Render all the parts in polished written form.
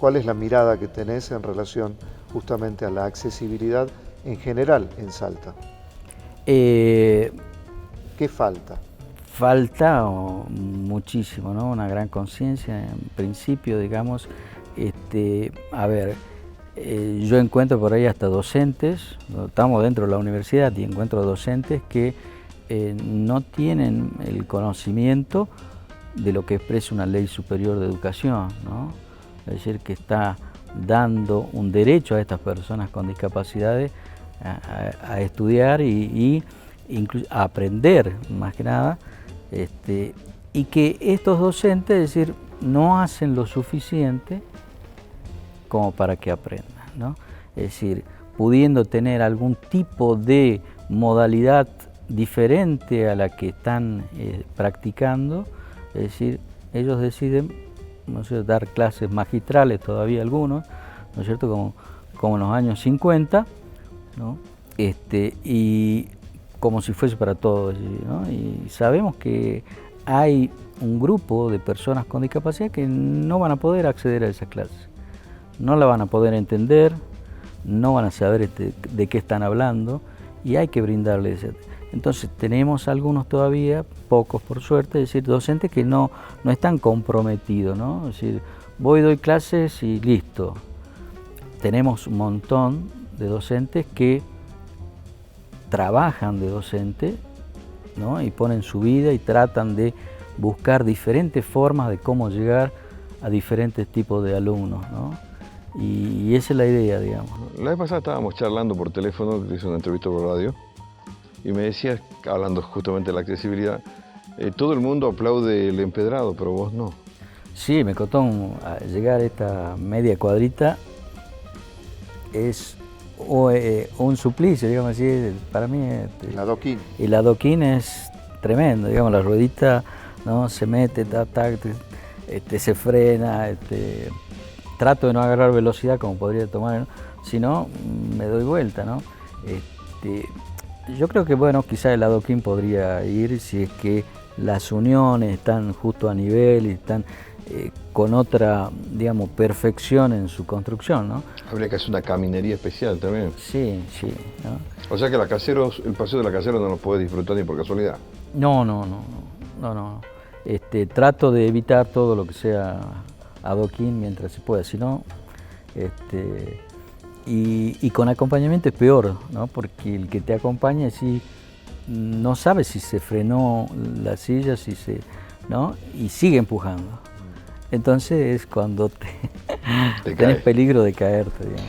¿cuál es la mirada que tenés en relación justamente a la accesibilidad en general en Salta? ¿Qué falta? Falta muchísimo, ¿no? Una gran conciencia, en principio, digamos. A ver, yo encuentro por ahí hasta docentes, estamos dentro de la universidad y encuentro docentes que no tienen el conocimiento de lo que expresa una ley superior de educación, ¿no? Es decir, que está dando un derecho a estas personas con discapacidades a estudiar y a aprender, más que nada, y que estos docentes, es decir, no hacen lo suficiente como para que aprendan, ¿no? Es decir, pudiendo tener algún tipo de modalidad diferente a la que están practicando, es decir, ellos deciden, ¿no es cierto?, dar clases magistrales todavía algunos, ¿no es cierto?, como en los años 50, ¿no? Y como si fuese para todos, ¿no? Y sabemos que hay un grupo de personas con discapacidad que no van a poder acceder a esas clases, no la van a poder entender, no van a saber de qué están hablando y hay que brindarles. Entonces tenemos algunos todavía, pocos por suerte, es decir, docentes que no están comprometidos, ¿no? Es decir, voy, doy clases y listo. Tenemos un montón de docentes que trabajan de docente, ¿no? Y ponen su vida y tratan de buscar diferentes formas de cómo llegar a diferentes tipos de alumnos, ¿no? Y esa es la idea, digamos. La vez pasada estábamos charlando por teléfono, hice una entrevista por radio, y me decías, hablando justamente de la accesibilidad, todo el mundo aplaude el empedrado, pero vos no. Sí, me costó llegar a esta media cuadrita, es un suplicio, digamos así, para mí. El adoquín. El adoquín es tremendo, digamos, la ruedita, ¿no?, se mete, se frena, trato de no agarrar velocidad como podría tomar, ¿no? Si no, me doy vuelta, ¿no? Yo creo que, bueno, quizá el adoquín podría ir si es que las uniones están justo a nivel y están con otra, digamos, perfección en su construcción, ¿no? Habría que hacer una caminería especial también. Sí, sí, ¿no? O sea que el paseo de la Caseros no lo podés disfrutar ni por casualidad. No. Trato de evitar todo lo que sea adoquín mientras se pueda, si no, y con acompañamiento es peor, ¿no? Porque el que te acompaña sí no sabe si se frenó la silla, ¿no? Y sigue empujando. Entonces es cuando tenés peligro de caerte, digamos,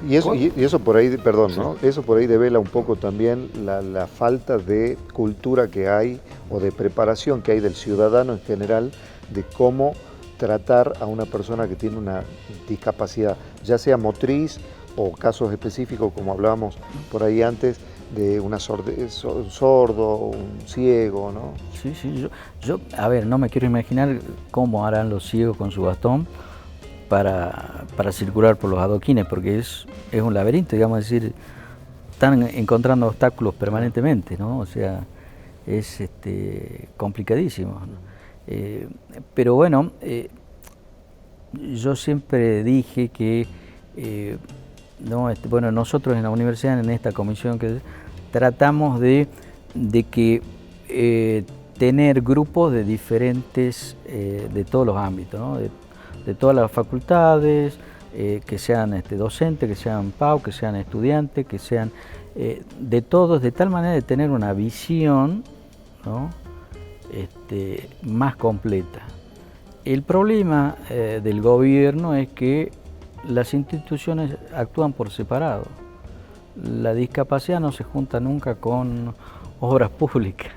¿no? Y eso por ahí, perdón, Sí. ¿no? Eso por ahí devela un poco también la falta de cultura que hay o de preparación que hay del ciudadano en general de cómo tratar a una persona que tiene una discapacidad, ya sea motriz o casos específicos como hablábamos por ahí antes, de un sordo, un ciego, ¿no? Sí, yo, a ver, no me quiero imaginar cómo harán los ciegos con su bastón para circular por los adoquines, porque es un laberinto, digamos, es decir, están encontrando obstáculos permanentemente, ¿no? O sea, es complicadísimo, ¿no? Pero bueno, yo siempre dije que no, bueno, nosotros en la universidad, en esta comisión, que tratamos de que tener grupos de diferentes, de todos los ámbitos, ¿no? De todas las facultades, que sean docentes, que sean PAU, que sean estudiantes, que sean de todos, de tal manera de tener una visión, ¿no?, más completa. El problema del gobierno es que las instituciones actúan por separado. La discapacidad no se junta nunca con obras públicas,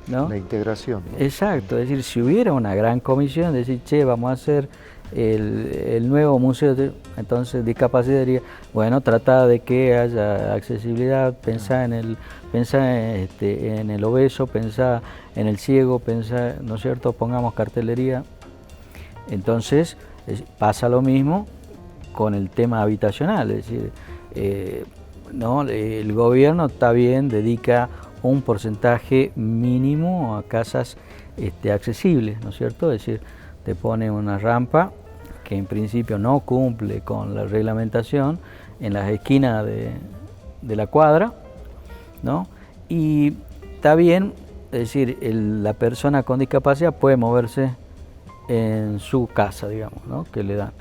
¿no? La integración, ¿no? Exacto, es decir, si hubiera una gran comisión, decir, che, vamos a hacer el nuevo museo, entonces discapacidad diría, bueno, trata de que haya accesibilidad, pensá en el obeso, pensá en el ciego, pensá, ¿no es cierto?, pongamos cartelería. Entonces pasa lo mismo con el tema habitacional, es decir, ¿no?, el gobierno está bien, dedica un porcentaje mínimo a casas accesibles, ¿no es cierto? Es decir, te pone una rampa que en principio no cumple con la reglamentación en las esquinas de la cuadra, ¿no? Y está bien, es decir, la persona con discapacidad puede moverse en su casa, digamos, ¿no? Que le dan.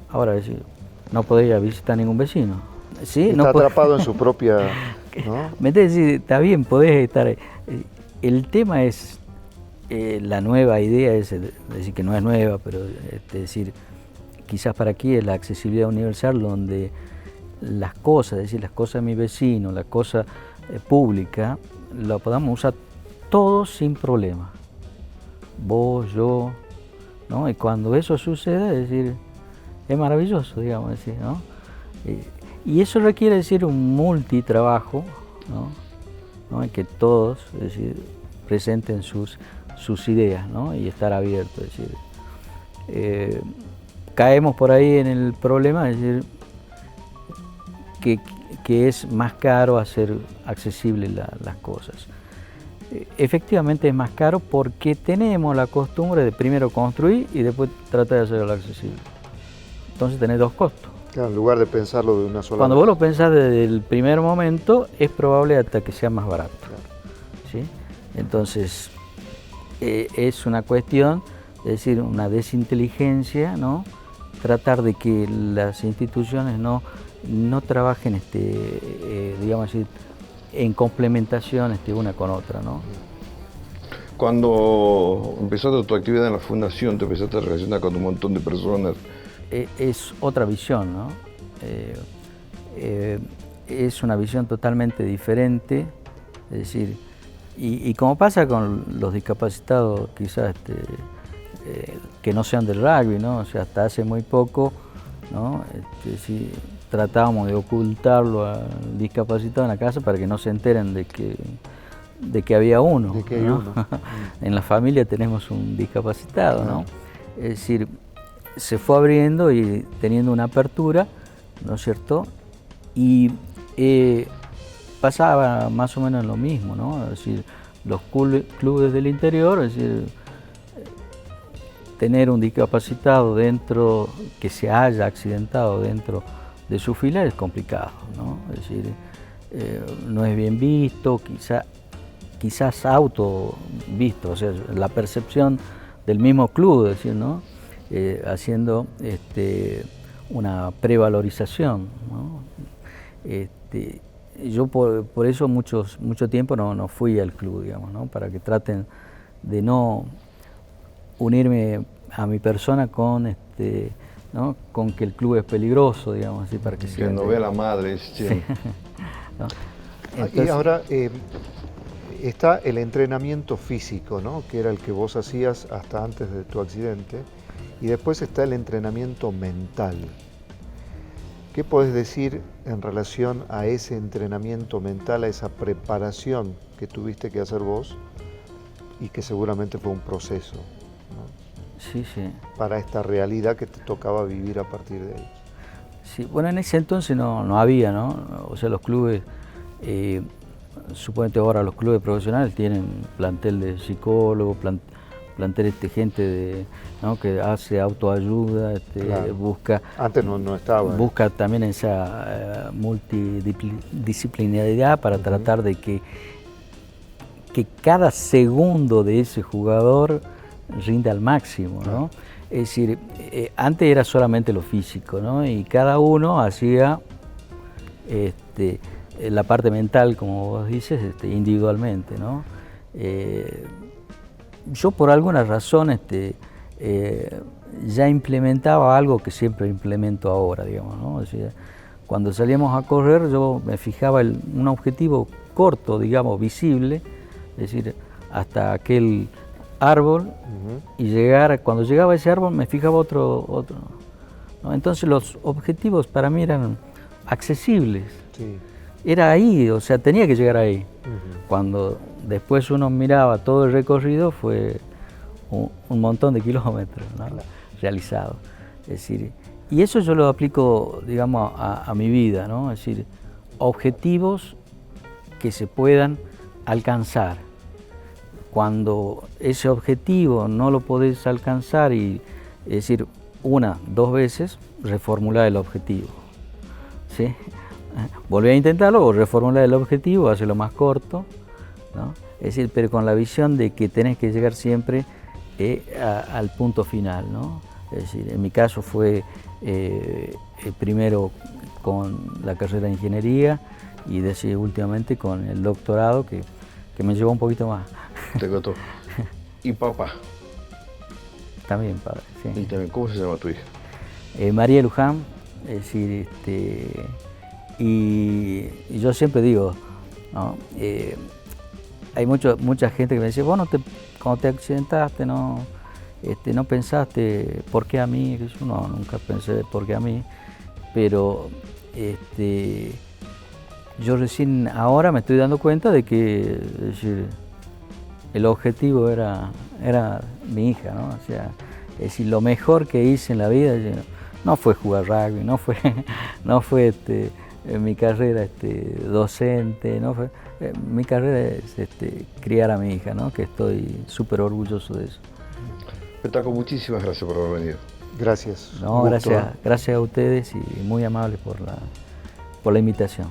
Ahora, es decir, no podría visitar ningún vecino. ¿Sí? Está atrapado en su propia... ¿no? ¿Me entiendes? Está bien, podés estar ahí. El tema es, la nueva idea es decir, que no es nueva, pero es decir, quizás para aquí es la accesibilidad universal, donde las cosas, es decir, las cosas de mi vecino, la cosa pública, la podamos usar todos sin problema. Vos, yo, ¿no? Y cuando eso sucede, es decir, es maravilloso, digamos, decir, ¿no? Y eso requiere, decir, un multitrabajo, ¿no? En que todos, es decir, presenten sus ideas, ¿no? Y estar abiertos, es decir, caemos por ahí en el problema, es decir, que es más caro hacer accesibles las cosas. Efectivamente es más caro porque tenemos la costumbre de primero construir y después tratar de hacerlo accesible. Entonces tenés dos costos. Claro, en lugar de pensarlo de una sola Cuando vez. vos lo pensás desde el primer momento, es probable hasta que sea más barato. Claro. ¿Sí? Entonces, es una cuestión, es decir, una desinteligencia, ¿no? Tratar de que las instituciones no trabajen, digamos así, en complementación una con otra, ¿no? Cuando empezaste tu actividad en la fundación, te empezaste a relacionar con un montón de personas. Es otra visión, ¿no? Es una visión totalmente diferente, es decir, y como pasa con los discapacitados, quizás que no sean del rugby, ¿no? O sea, hasta hace muy poco, ¿no? Sí, tratábamos de ocultarlo al discapacitado en la casa para que no se enteren de que había uno. De que hay ¿no? uno. En la familia tenemos un discapacitado, ¿no? Es decir, se fue abriendo y teniendo una apertura, ¿no es cierto? Y pasaba más o menos lo mismo, ¿no? Es decir, los clubes del interior, es decir, tener un discapacitado dentro, que se haya accidentado dentro de su fila es complicado, ¿no? Es decir, no es bien visto, quizás auto visto, o sea, la percepción del mismo club, es decir, ¿no? Haciendo una prevalorización, ¿no? Yo por eso mucho tiempo no fui al club, digamos, ¿no? Para que traten de no unirme a mi persona con ¿no? Con que el club es peligroso, digamos así, para que no vea la madre. Sí. ¿No? Entonces, y ahora está el entrenamiento físico, ¿no? Que era el que vos hacías hasta antes de tu accidente, y después está el entrenamiento mental. ¿Qué podés decir en relación a ese entrenamiento mental, a esa preparación que tuviste que hacer vos y que seguramente fue un proceso, ¿no? Sí, sí. Para esta realidad que te tocaba vivir a partir de ahí? Sí, bueno, en ese entonces no había, ¿no? O sea, los clubes, suponete ahora los clubes profesionales tienen plantel de psicólogos, plantel gente ¿no? que hace autoayuda, claro. busca... Antes no estaba. Busca también esa multidisciplinaridad para tratar de que cada segundo de ese jugador rinde al máximo, ¿no? Es decir, antes era solamente lo físico, ¿no? Y cada uno hacía la parte mental, como vos dices, individualmente, ¿no? Yo por alguna razón ya implementaba algo que siempre implemento ahora, digamos, ¿no? Es decir, cuando salíamos a correr yo me fijaba un objetivo corto, digamos, visible, es decir, hasta aquel árbol, y cuando llegaba a ese árbol me fijaba otro, ¿no? Entonces los objetivos para mí eran accesibles. Sí. Era ahí, o sea, tenía que llegar ahí. Cuando después uno miraba todo el recorrido, fue un montón de kilómetros, ¿no? Claro. Realizados. Es decir, y eso yo lo aplico, digamos, a mi vida, ¿no? Es decir, objetivos que se puedan alcanzar. Cuando ese objetivo no lo podés alcanzar, es decir, dos veces, reformular el objetivo, ¿sí? Volver a intentarlo o reformular el objetivo, hacerlo más corto, ¿no? Es decir, pero con la visión de que tenés que llegar siempre al punto final, ¿no? Es decir, en mi caso fue primero con la carrera de ingeniería y después últimamente con el doctorado que me llevó un poquito más. Te costó. ¿Y papá? También padre, sí. ¿Y también cómo se llama tu hija? María Luján, es decir, y yo siempre digo, ¿no? Hay mucha gente que me dice, bueno, cuando te accidentaste no pensaste por qué a mí. Yo no, nunca pensé por qué a mí, pero yo recién ahora me estoy dando cuenta de que, es decir, el objetivo era mi hija, ¿no? O sea, es decir, lo mejor que hice en la vida no fue jugar rugby, no fue mi carrera docente, no fue, mi carrera es criar a mi hija, ¿no? Que estoy súper orgulloso de eso. Petaco, muchísimas gracias por haber venido. Gracias. No, gracias a ustedes y muy amables por la invitación.